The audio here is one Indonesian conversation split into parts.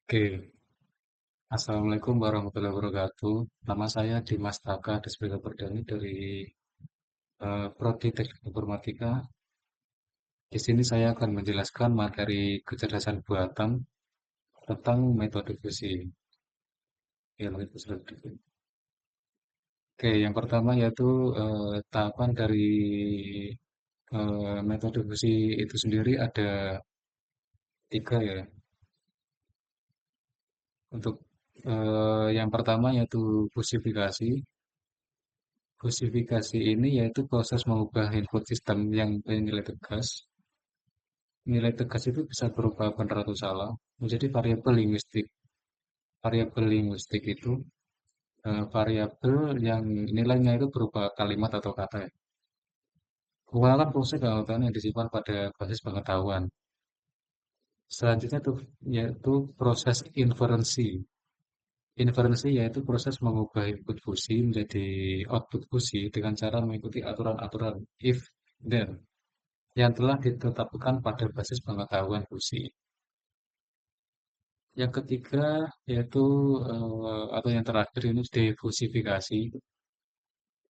Oke, Assalamualaikum warahmatullahi wabarakatuh. Nama saya Dimas Taka Desbega Perdana dari Prodi Teknik Informatika. Di sini saya akan menjelaskan materi kecerdasan buatan tentang metode fusi. Ya, metode fusi. Oke, yang pertama yaitu tahapan dari metode fusi itu sendiri ada tiga ya. Untuk yang pertama yaitu fusifikasi. Fusifikasi ini yaitu proses mengubah input sistem yang punya nilai tegas. Nilai tegas itu bisa berupa benar atau salah menjadi variabel linguistik. Variabel linguistik itu variabel yang nilainya itu berupa kalimat atau kata. Ya. Menggunakan proses penguatan yang disimpan pada basis pengetahuan. Selanjutnya tuh yaitu proses inferensi. Inferensi yaitu proses mengubah input fusi menjadi output fusi dengan cara mengikuti aturan-aturan if then yang telah ditetapkan pada basis pengetahuan fusi. Yang ketiga yaitu atau yang terakhir ini defusifikasi.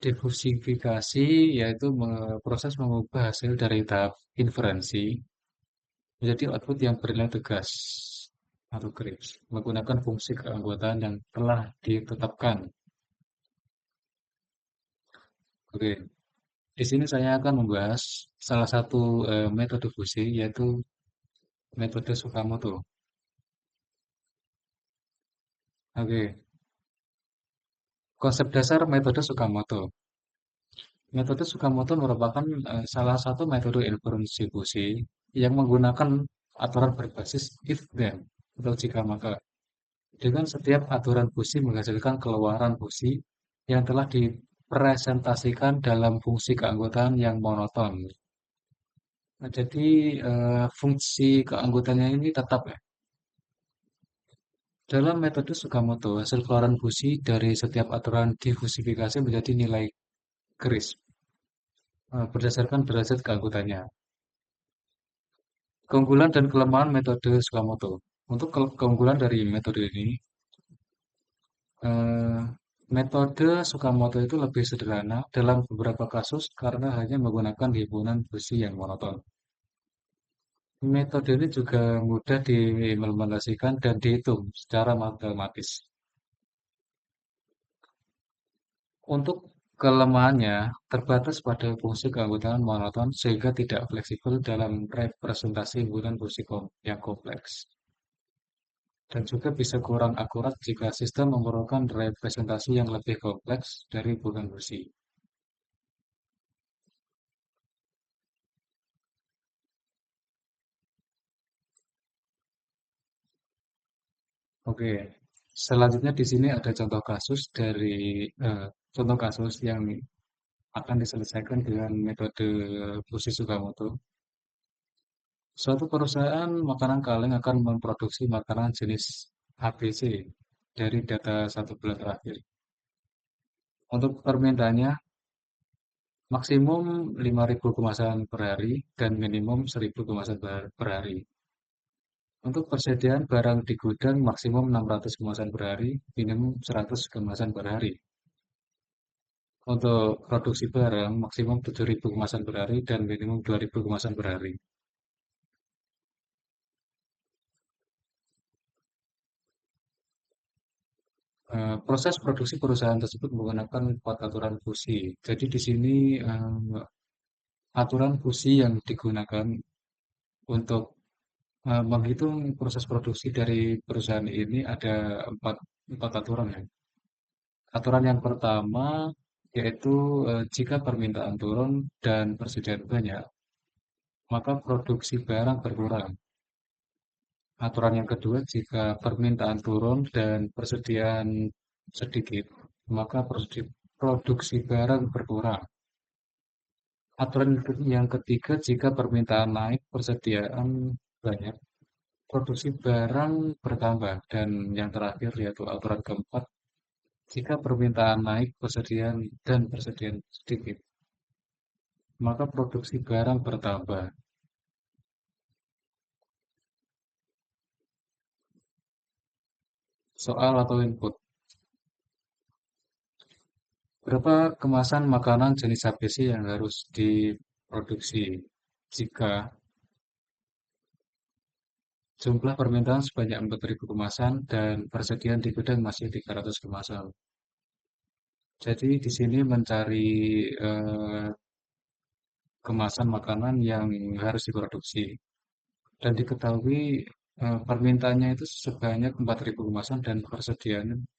Defusifikasi yaitu proses mengubah hasil dari tahap inferensi menjadi output yang bernilai tegas atau crisp menggunakan fungsi keanggotaan yang telah ditetapkan. Oke, di sini saya akan membahas salah satu metode fusi yaitu metode Tsukamoto. Oke, konsep dasar metode Tsukamoto. Metode Tsukamoto merupakan salah satu metode inferensi fusi yang menggunakan aturan berbasis if then atau jika maka. Dengan setiap aturan fusi menghasilkan keluaran fusi yang telah dipresentasikan dalam fungsi keanggotaan yang monoton. Nah, jadi fungsi keanggotaannya ini tetap ya. Dalam metode Tsukamoto, hasil keluaran fusi dari setiap aturan difusifikasi menjadi nilai keris berdasarkan derajat keanggotaannya. Keunggulan dan kelemahan metode Tsukamoto. Untuk keunggulan dari metode ini, eh, metode Tsukamoto itu lebih sederhana dalam beberapa kasus karena hanya menggunakan himpunan fusi yang monoton. Metode ini juga mudah diimplementasikan dan dihitung secara matematis. Untuk kelemahannya, terbatas pada fungsi keanggotaan monoton sehingga tidak fleksibel dalam representasi himpunan fusi yang kompleks. Dan juga bisa kurang akurat jika sistem memerlukan representasi yang lebih kompleks dari hubungan bersih. Oke, selanjutnya di sini ada contoh kasus yang akan diselesaikan dengan metode Fushi Tsukamoto. Suatu perusahaan makanan kaleng akan memproduksi makanan jenis ABC dari data 1 bulan terakhir. Untuk permintaannya maksimum 5.000 kemasan per hari dan minimum 1.000 kemasan per hari. Untuk persediaan barang di gudang maksimum 600 kemasan per hari, minimum 100 kemasan per hari. Untuk produksi barang maksimum 7.000 kemasan per hari dan minimum 2.000 kemasan per hari. Proses produksi perusahaan tersebut menggunakan 4 aturan fusi. Jadi di sini aturan fusi yang digunakan untuk menghitung proses produksi dari perusahaan ini ada empat aturan ya. Aturan yang pertama yaitu jika permintaan turun dan persediaan banyak, maka produksi barang berkurang. Aturan yang kedua, jika permintaan turun dan persediaan sedikit, maka produksi barang berkurang. Aturan yang ketiga, jika permintaan naik, persediaan banyak, produksi barang bertambah. Dan yang terakhir yaitu aturan keempat, jika permintaan naik, persediaan sedikit, maka produksi barang bertambah. Soal atau input. Berapa kemasan makanan jenis ABC yang harus diproduksi? Jika jumlah permintaan sebanyak 4.000 kemasan dan persediaan di gudang masih 300 kemasan. Jadi di sini mencari eh, kemasan makanan yang harus diproduksi. Dan diketahui permintaannya itu sebanyak 4.000 kemasan dan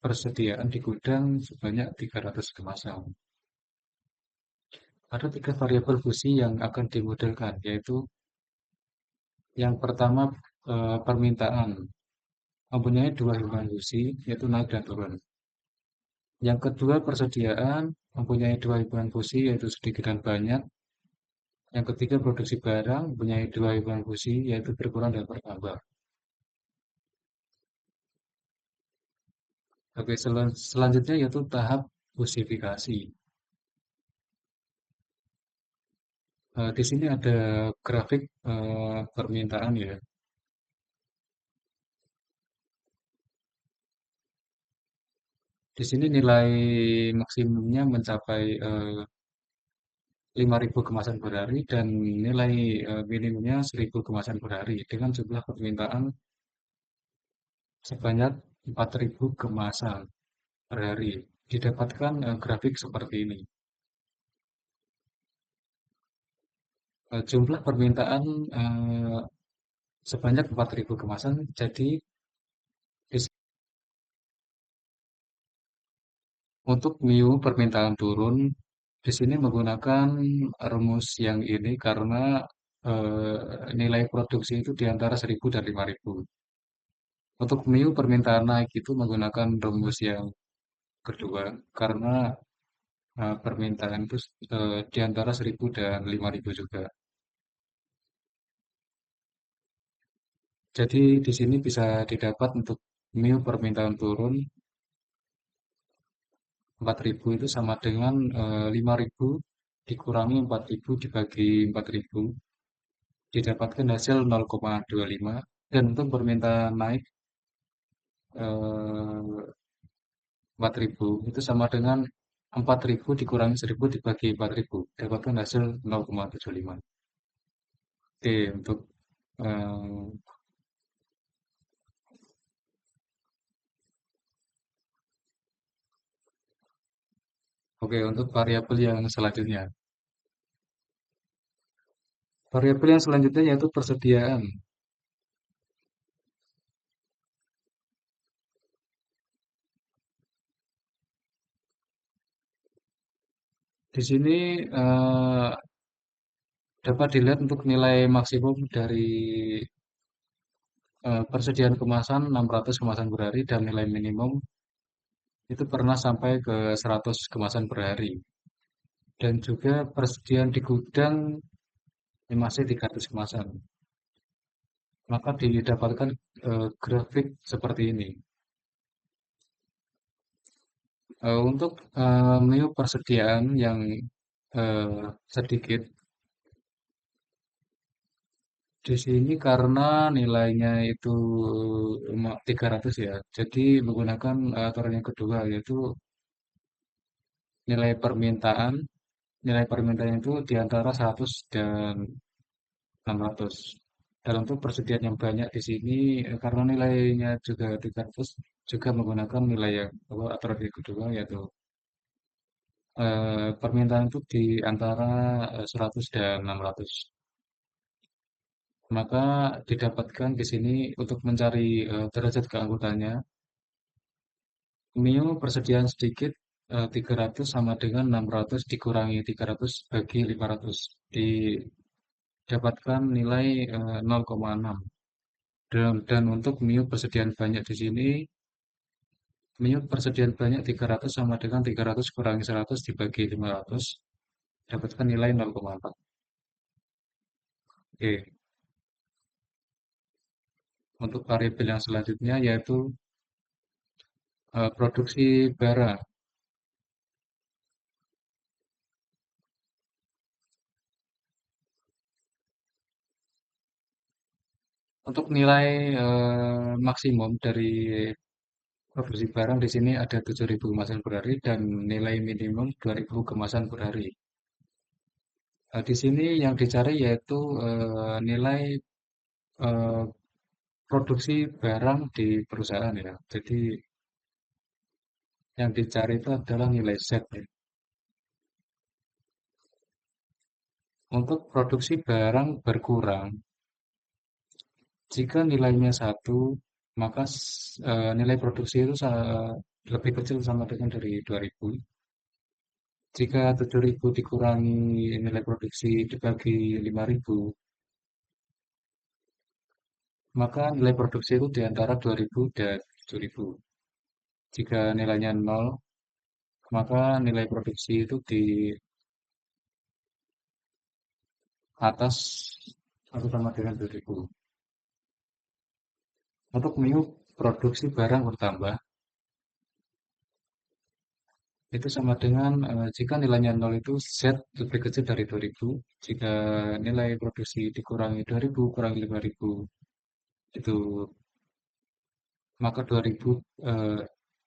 persediaan di gudang sebanyak 300 kemasan. Ada tiga variabel fusi yang akan dimodelkan, yaitu yang pertama permintaan mempunyai dua hubungan fusi, yaitu naik dan turun. Yang kedua persediaan mempunyai dua hubungan fusi, yaitu sedikit dan banyak. Yang ketiga produksi barang mempunyai dua hubungan fusi, yaitu berkurang dan bertambah. Oke, selanjutnya yaitu tahap fusifikasi. Di sini ada grafik permintaan ya. Di sini nilai maksimumnya mencapai 5.000 kemasan per hari dan nilai minimumnya 1.000 kemasan per hari dengan jumlah permintaan sebanyak 4.000 kemasan per hari. Didapatkan grafik seperti ini. Jumlah permintaan eh, sebanyak 4.000 kemasan, jadi untuk MIU permintaan turun di sini menggunakan rumus yang ini karena nilai produksi itu di antara 1.000 dan 5.000. Untuk MIU permintaan naik itu menggunakan rumus yang kedua karena permintaan itu di antara 1.000 dan 5.000 juga. Jadi di sini bisa didapat untuk MIU permintaan turun 4.000 itu sama dengan 5.000 dikurangi 4.000 dibagi 4.000 didapatkan hasil 0,25 dan untuk permintaan naik 4.000 itu sama dengan 4.000 dikurangi 1.000 dibagi 4.000 dapatkan hasil 0,75. Oke, untuk eh, oke untuk variabel yang selanjutnya. Variabel yang selanjutnya yaitu persediaan. Di sini dapat dilihat untuk nilai maksimum dari persediaan kemasan 600 kemasan per hari dan nilai minimum itu pernah sampai ke 100 kemasan per hari. Dan juga persediaan di gudang yang masih 300 kemasan. Maka didapatkan grafik seperti ini. Untuk menu persediaan yang sedikit di sini karena nilainya itu 300 ya. Jadi menggunakan aturan yang kedua yaitu nilai permintaan. Nilai permintaan itu di antara 100 dan 600. Dan untuk persediaan yang banyak di sini karena nilainya juga 300 juga menggunakan nilai yang aturan yang kedua yaitu permintaan itu di antara 100 dan 600. Maka didapatkan di sini untuk mencari derajat keanggotaannya, minimum persediaan sedikit 300 sama dengan 600 dikurangi 300 bagi 500. Didapatkan nilai 0,6. Dan untuk minimum persediaan banyak di sini, minimum persediaan banyak 300 sama dengan 300 kurangi 100 dibagi 500. Dapatkan nilai 0,4. Oke, untuk variabel yang selanjutnya yaitu produksi bara. Untuk nilai maksimum dari Produksi barang di sini ada 7.000 kemasan per hari dan nilai minimum 2.000 kemasan per hari. Di sini yang dicari yaitu nilai eh, produksi barang di perusahaan ya. Jadi yang dicari itu adalah nilai Z ya. Untuk produksi barang berkurang, jika nilainya satu, maka nilai produksi itu lebih kecil sama dengan dari 2.000. Jika 7.000 dikurangi nilai produksi dibagi 5.000, maka nilai produksi itu di antara 2.000 dan 7.000. Jika nilainya nol, maka nilai produksi itu di atas atau sama dengan 2.000. Untuk menu produksi barang bertambah, itu sama dengan jika nilainya nol itu Z lebih kecil dari 2.000. Jika nilai produksi dikurangi 2.000 kurangi 5.000, itu maka 2.000 eh,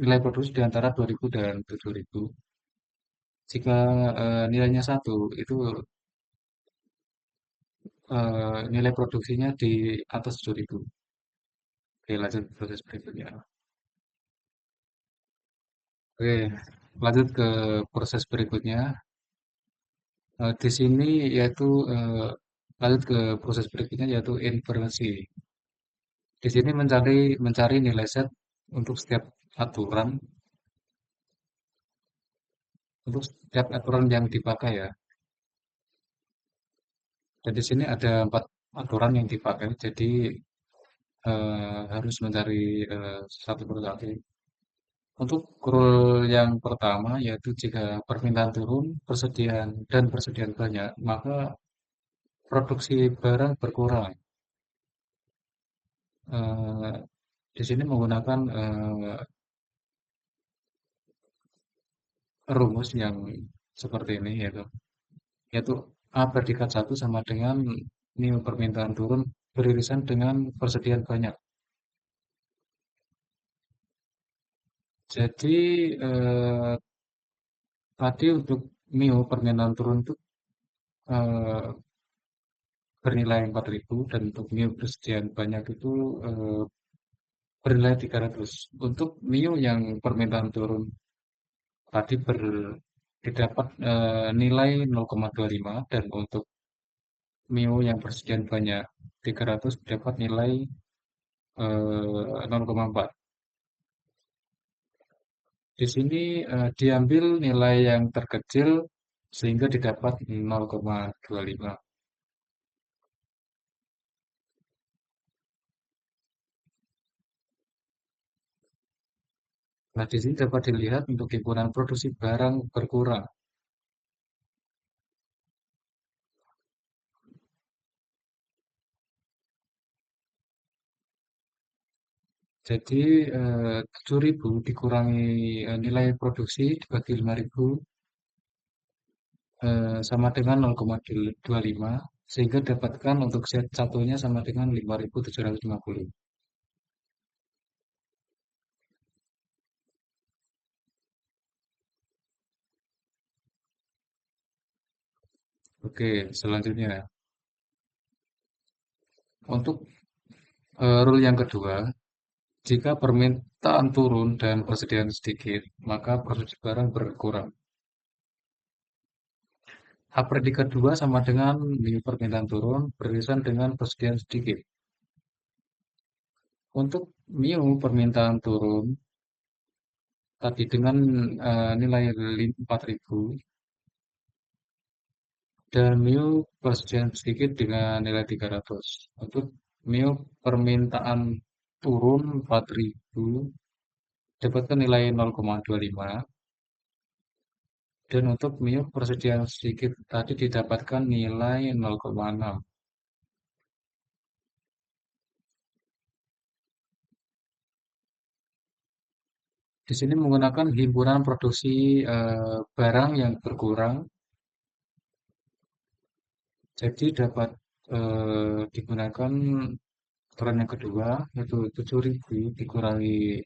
nilai produksi di antara 2.000 dan 7.000. Jika nilainya satu, itu nilai produksinya di atas 7.000. Oke, lanjut proses berikutnya. Oke, lanjut ke proses berikutnya. Di sini yaitu lanjut ke proses berikutnya yaitu inferensi. Di sini mencari nilai set untuk setiap aturan yang dipakai ya. Dan di sini ada 4 aturan yang dipakai. Jadi harus mencari satu persatu. Untuk rule yang pertama yaitu jika permintaan turun, persediaan banyak, maka produksi barang berkurang. Eh, di sini menggunakan rumus yang seperti ini yaitu A predikat satu sama dengan nilai permintaan turun beririsan dengan persediaan banyak. Jadi eh, tadi untuk mio permintaan turun itu eh, bernilai 4.000 dan untuk mio persediaan banyak itu eh, bernilai 300. Untuk mio yang permintaan turun tadi didapat nilai 0,25 dan untuk mio yang persediaan banyak 300 dapat nilai 0,4. Di sini diambil nilai yang terkecil sehingga didapat 0,25. Nah, di sini dapat dilihat untuk himpunan produksi barang berkurang. Jadi 7.000 dikurangi nilai produksi dibagi 5.000 sama dengan 0,25 sehingga dapatkan untuk set satunya sama dengan 5.750. Oke, selanjutnya untuk rule yang kedua, jika permintaan turun dan persediaan sedikit, maka produksi barang berkurang. H predikat 2 sama dengan nilai permintaan turun beririsan dengan persediaan sedikit. Untuk mu permintaan turun tadi dengan nilai 4.000 dan mu persediaan sedikit dengan nilai 300. Untuk mu permintaan turun 4.000 dapatkan nilai 0,25 dan untuk mu persediaan sedikit tadi didapatkan nilai 0,6. Di sini menggunakan himpunan produksi barang yang berkurang, jadi dapat digunakan aturan yang kedua, yaitu 7.000 dikurangi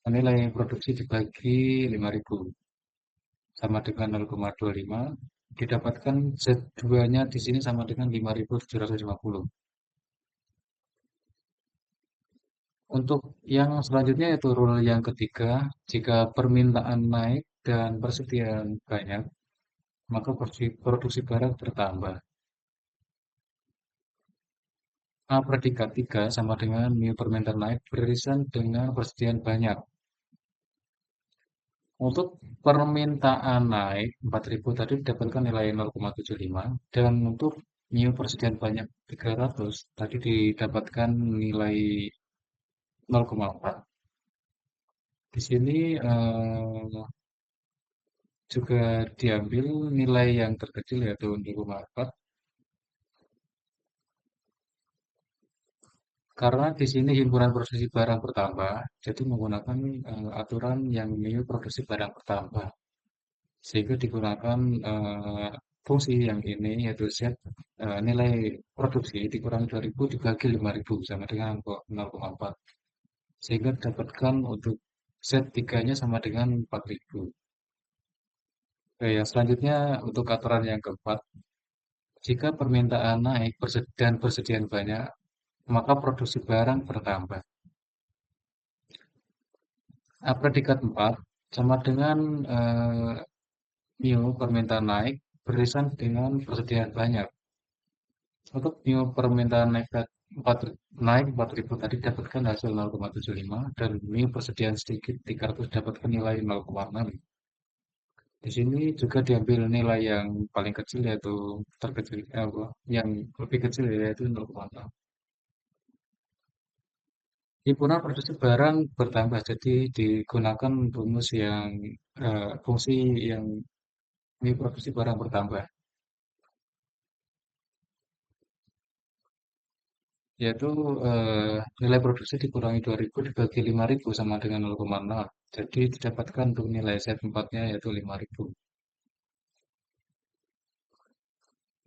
Nilai produksi dibagi 5.000 sama dengan 0,25. Didapatkan Z2-nya di sini sama dengan 5.750. Untuk yang selanjutnya yaitu rule yang ketiga, jika permintaan naik dan persediaan banyak, maka produksi barang bertambah. A predikat 3 sama dengan mu permintaan naik beririsan dengan persediaan banyak. Untuk permintaan naik 4.000 tadi didapatkan nilai 0,75 dan untuk mu persediaan banyak 300 tadi didapatkan nilai 0,4. Di sini juga diambil nilai yang terkecil yaitu 0,4 karena di sini himpunan produksi barang bertambah, jadi menggunakan aturan yang mu produksi barang bertambah. Sehingga digunakan fungsi yang ini yaitu Z nilai produksi dikurangi 2.000 dibagi 5.000 sama dengan 0,4. Sehingga dapatkan untuk Z3-nya sama dengan 4.000. Oke, yang selanjutnya untuk aturan yang keempat, jika permintaan naik dan persediaan banyak, maka produksi barang bertambah. Predikat 4 sama dengan mu permintaan naik beririsan dengan persediaan banyak. Untuk new permintaan naik 4.000 tadi dapatkan hasil 0,75 dan new persediaan sedikit 300 dapatkan nilai 0,6. Di sini juga diambil nilai yang paling kecil yaitu terkecil yang lebih kecil yaitu 0,6. Himpunan produksi barang bertambah jadi digunakan fungsi yang new produksi barang bertambah. Yaitu nilai produksi dikurangi 2.000 dibagi 5.000 sama dengan 0,6. Jadi didapatkan untuk nilai Z4-nya yaitu 5.000.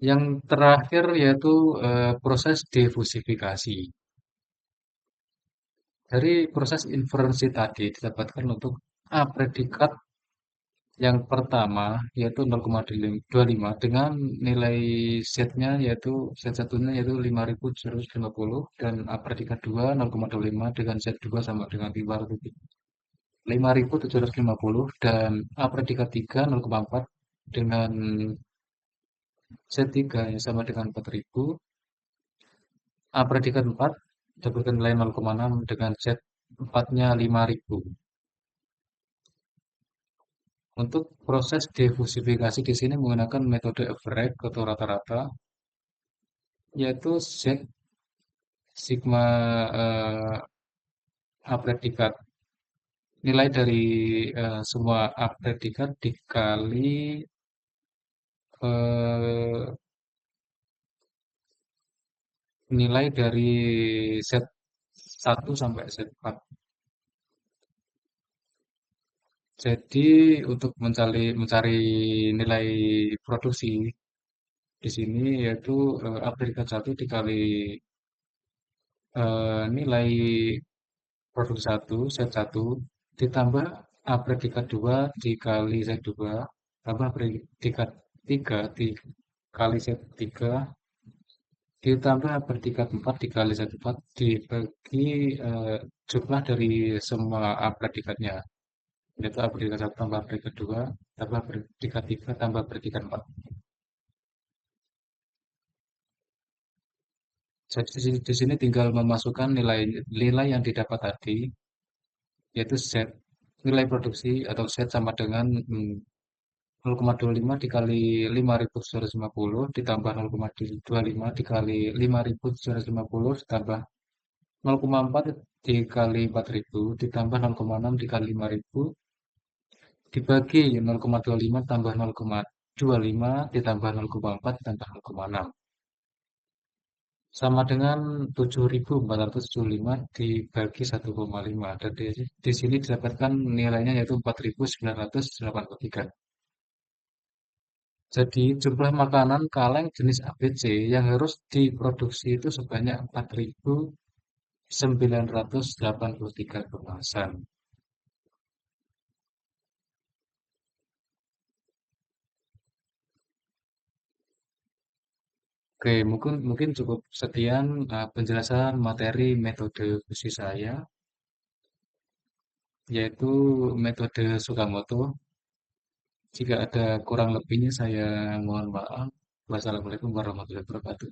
Yang terakhir yaitu proses difusifikasi. Dari proses inferensi tadi didapatkan untuk A predikat yang pertama yaitu 0,25 dengan nilai Z-nya yaitu Z1-nya yaitu 5.750 dan A predikat 2 0,25 dengan Z2 sama dengan 5.750 dan A predikat 3 0,4 dengan Z3 yang sama dengan 4.000. A predikat 4 dapatkan nilai 0,6 dengan Z4-nya 5.000. Untuk proses difusifikasi di sini menggunakan metode average atau rata-rata, yaitu Z sigma A predikat. Nilai dari semua A predikat dikali eh, nilai dari Z1 sampai Z4. Jadi untuk mencari nilai produksi di sini yaitu A predikat 1 dikali nilai produksi 1 Z1 ditambah A predikat 2 dikali Z2 tambah predikat 3 dikali Z3 ditambah predikat 4 dikali Z4 dibagi jumlah dari semua A predikatnya. Yaitu A predikat 1 tambah predikat 2 tambah predikat 3 tambah predikat 4. Jadi di sini tinggal memasukkan nilai yang didapat tadi, yaitu Z nilai produksi atau Z sama dengan 0,25 dikali 5.750 ditambah 0,25 dikali 5.750 ditambah 0,4 dikali 4.000 ditambah 0,6 dikali 5.000 dibagi 0,25 tambah 0,25 ditambah 0,4 ditambah 0,6 sama dengan 7.475 dibagi 1,5 dan di sini didapatkan nilainya yaitu 4.983. Jadi jumlah makanan kaleng jenis ABC yang harus diproduksi itu sebanyak 4.983 kemasan. Oke, mungkin mungkin cukup sekian penjelasan materi metode fusi saya, yaitu metode Sukamoto. Jika ada kurang lebihnya saya mohon maaf. Wassalamualaikum warahmatullahi wabarakatuh.